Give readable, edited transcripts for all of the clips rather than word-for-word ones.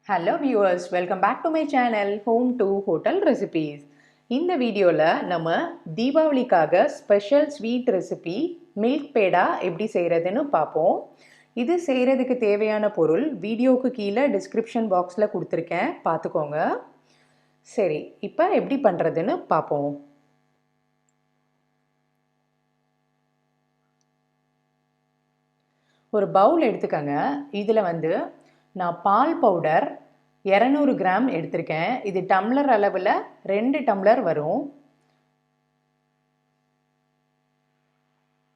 Hello viewers, welcome back to my channel Home to Hotel Recipes. இந்த வீடியோவில் நம்ம தீபாவளிக்காக special sweet recipe milk பேடா எப்படி செய்கிறதுன்னு பார்ப்போம். இது செய்கிறதுக்கு தேவையான பொருள் வீடியோவுக்கு கீழே டிஸ்கிரிப்ஷன் பாக்ஸில் கொடுத்துருக்கேன், பார்த்துக்கோங்க. சரி, இப்போ எப்படி பண்ணுறதுன்னு பார்ப்போம். ஒரு பவுல் எடுத்துக்கங்க. இதில் நான் பால் பவுடர் 200 கிராம் எடுத்திருக்கேன். இது டம்ளர் அளவில் 2 டம்ளர் வரும்.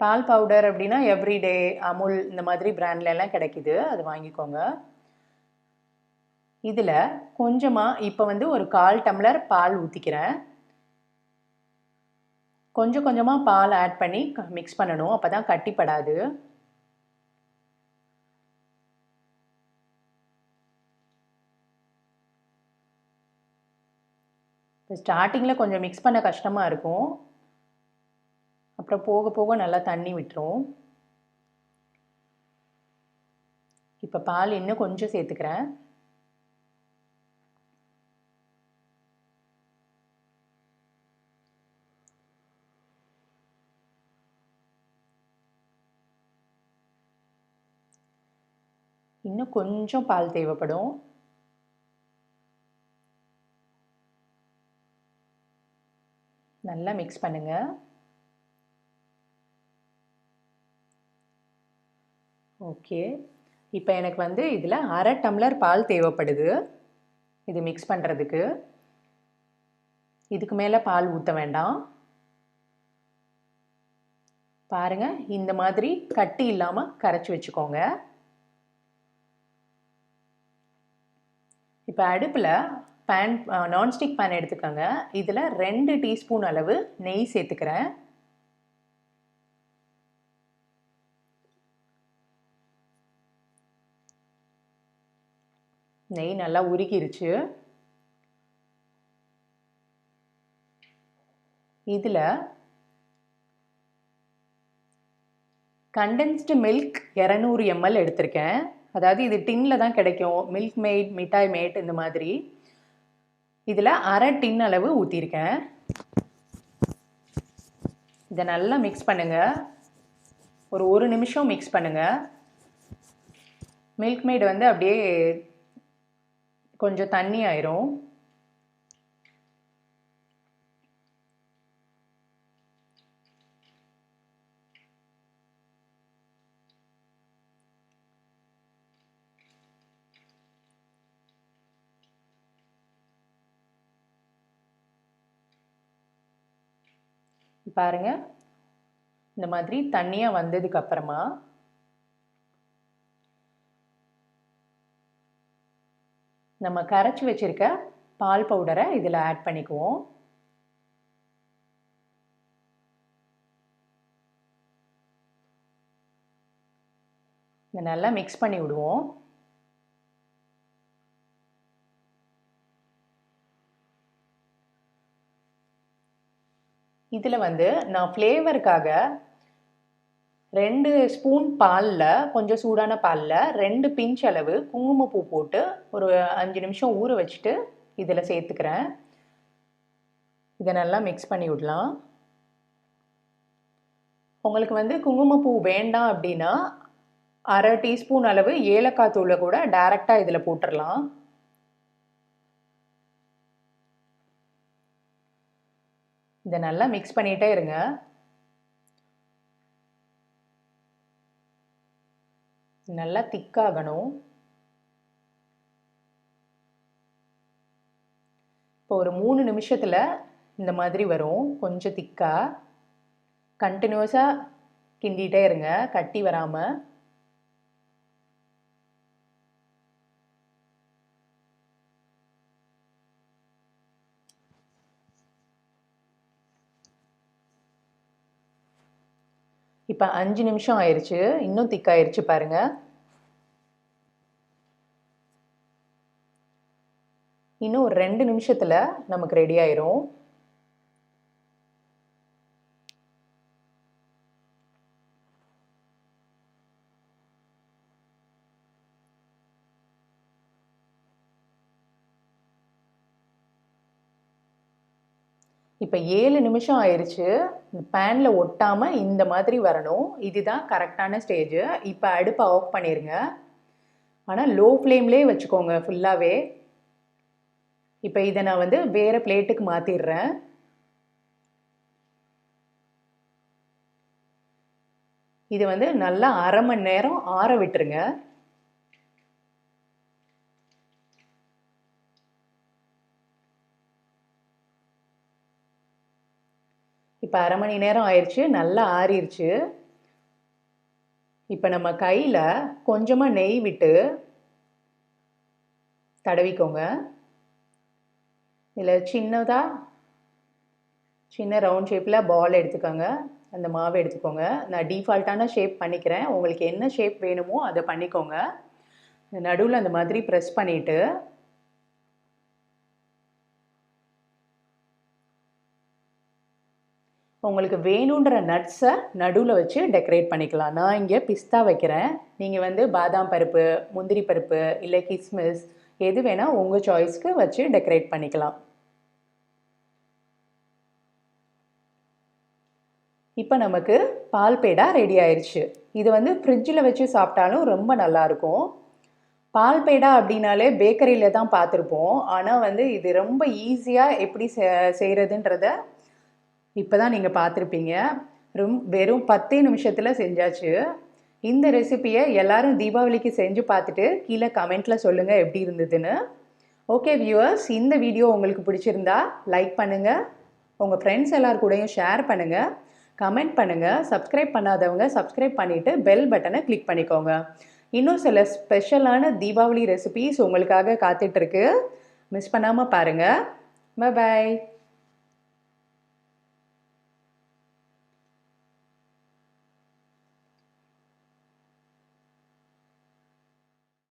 பால் பவுடர் அப்படின்னா எவ்ரிடே அமுல் இந்த மாதிரி பிராண்ட்லாம் கிடைக்குது, அது வாங்கிக்கோங்க. இதில் கொஞ்சமாக இப்போ ஒரு 1/4 டம்ளர் பால் ஊற்றிக்கிறேன். கொஞ்சம் கொஞ்சமாக பால் ஆட் பண்ணி மிக்ஸ் பண்ணணும், அப்போ தான் கட்டிப்படாது. ஸ்டார்டிங்கில் கொஞ்சம் மிக்ஸ் பண்ண கஷ்டமாக இருக்கும், அப்புறம் போக போக நல்லா தண்ணி விட்டுரும். இப்போ பால் இன்னும் கொஞ்சம் சேர்த்துக்கிறேன். இன்னும் கொஞ்சம் பால் தேவைப்படும். நல்லா மிக்ஸ் பண்ணுங்க. ஓகே, இப்போ எனக்கு இதில் 1/2 டம்ளர் பால் தேவைப்படுது இது மிக்ஸ் பண்ணுறதுக்கு. இதுக்கு மேலே பால் ஊற்ற வேண்டாம். பாருங்கள், இந்த மாதிரி கட்டி இல்லாமல் கரைச்சி வச்சுக்கோங்க. இப்போ அடுப்பில் பேன், நான்ஸ்டிக் பேன் எடுத்துக்கோங்க. இதில் 2 டீஸ்பூன் அளவு நெய் சேர்த்துக்கிறேன். நெய் நல்லா உருகிருச்சு. இதில் கண்டென்ஸ்டு மில்க் 200 ml எடுத்திருக்கேன். அதாவது இது டின்னில் தான் கிடைக்கும், மில்க் மேட், மிட்டாய் மேட் இந்த மாதிரி. இதில் 1/2 டின் அளவு ஊற்றிருக்கேன். இதை நல்லா மிக்ஸ் பண்ணுங்கள். ஒரு 1 நிமிஷம் மிக்ஸ் பண்ணுங்கள். மில்க் மேட் அப்படியே கொஞ்சம் தண்ணி ஆயிரும். பாருங்க, இந்த மாதிரி தண்ணியாக வந்ததுக்கு அப்புறமா நம்ம கரைச்சி வச்சிருக்க பால் பவுடரை இதில் ஆட் பண்ணிக்குவோம். இதை நல்லா மிக்ஸ் பண்ணி விடுவோம். இதில் நான் ஃப்ளேவருக்காக 2 ஸ்பூன் பாலில், கொஞ்சம் சூடான பாலில் 2 பிஞ்ச் அளவு குங்குமப்பூ போட்டு ஒரு 5 நிமிஷம் ஊற வச்சுட்டு இதில் சேர்த்துக்கிறேன். இதை நல்லா மிக்ஸ் பண்ணி விடலாம். உங்களுக்கு குங்குமப்பூ வேண்டாம் அப்படின்னா 1/2 டீஸ்பூன் அளவு ஏலக்காய் தூளை கூட டைரெக்டாக இதில் போட்டுடலாம். இதை நல்லா மிக்ஸ் பண்ணிகிட்டே இருங்க. நல்லா திக்காகணும். இப்போ ஒரு 3 நிமிஷத்தில் இந்த மாதிரி வரும், கொஞ்சம் திக்காக. கண்டினியூஸாக கிண்டிகிட்டே இருங்க, கட்டி வராமல். இப்போ 5 நிமிஷம் ஆயிடுச்சு, இன்னும் திக்காயிருச்சு பாருங்கள். இன்னும் ஒரு 2 நிமிஷத்தில் நமக்கு ரெடி ஆயிரும். இப்போ 7 நிமிஷம் ஆயிடுச்சு. பேனில் ஒட்டாமல் இந்த மாதிரி வரணும். இதுதான் கரெக்டான ஸ்டேஜு. இப்போ அடுப்பை ஆஃப் பண்ணிடுங்க. ஆனால் லோ ஃப்ளேம்லேயே வச்சுக்கோங்க ஃபுல்லாகவே. இப்போ இதை நான் வந்து வேறு பிளேட்டுக்கு மாற்றிடுறேன். இது வந்து நல்லா 1/2 மணி நேரம் ஆற விட்டுருங்க. இப்போ 1/2 மணி நேரம் ஆயிடுச்சு, நல்லா ஆறிடுச்சு. இப்போ நம்ம கையில் கொஞ்சமாக நெய் விட்டு தடவிக்கோங்க. இதில் சின்ன ரவுண்ட் ஷேப்பில் பால் எடுத்துக்கோங்க. அந்த மாவு எடுத்துக்கோங்க. நான் டிஃபால்ட்டான ஷேப் பண்ணிக்கிறேன். உங்களுக்கு என்ன ஷேப் வேணுமோ அதை பண்ணிக்கோங்க. நடுவில் அந்த மாதிரி ப்ரெஸ் பண்ணிவிட்டு உங்களுக்கு வேணுன்ற நட்ஸை நடுவில் வச்சு டெக்கரேட் பண்ணிக்கலாம். நான் இங்கே பிஸ்தா வைக்கிறேன். நீங்கள் வந்து பாதாம் பருப்பு, முந்திரி பருப்பு, இல்லை கிஸ்மிஸ் எது வேணால் உங்கள் சாய்ஸ்க்கு வச்சு டெக்கரேட் பண்ணிக்கலாம். இப்போ நமக்கு பால் பேடா ரெடி ஆயிடுச்சு. இது வந்து ஃப்ரிட்ஜில் வச்சு சாப்பிட்டாலும் ரொம்ப நல்லாயிருக்கும். பால் பேடா அப்படின்னாலே பேக்கரியில் தான் பார்த்துருப்போம். ஆனால் வந்து இது ரொம்ப ஈஸியாக எப்படி செய்கிறதுன்றத இப்போ தான் நீங்கள் பார்த்துருப்பீங்க. வெறும் 10 நிமிஷத்தில் செஞ்சாச்சு. இந்த ரெசிபியை எல்லாரும் தீபாவளிக்கு செஞ்சு பார்த்துட்டு கீழே கமெண்ட்டில் சொல்லுங்கள் எப்படி இருந்ததுன்னு. ஓகே வியூவர்ஸ், இந்த வீடியோ உங்களுக்கு பிடிச்சிருந்தா லைக் பண்ணுங்கள், உங்கள் ஃப்ரெண்ட்ஸ் எல்லார் கூடயும் ஷேர் பண்ணுங்கள், கமெண்ட் பண்ணுங்கள். சப்ஸ்கிரைப் பண்ணாதவங்க சப்ஸ்கிரைப் பண்ணிவிட்டு பெல் பட்டனை கிளிக் பண்ணிக்கோங்க. இன்னும் சில ஸ்பெஷலான தீபாவளி ரெசிபிஸ் உங்களுக்காக காத்துட்ருக்கு. மிஸ் பண்ணாமல் பாருங்கள். Bye bye.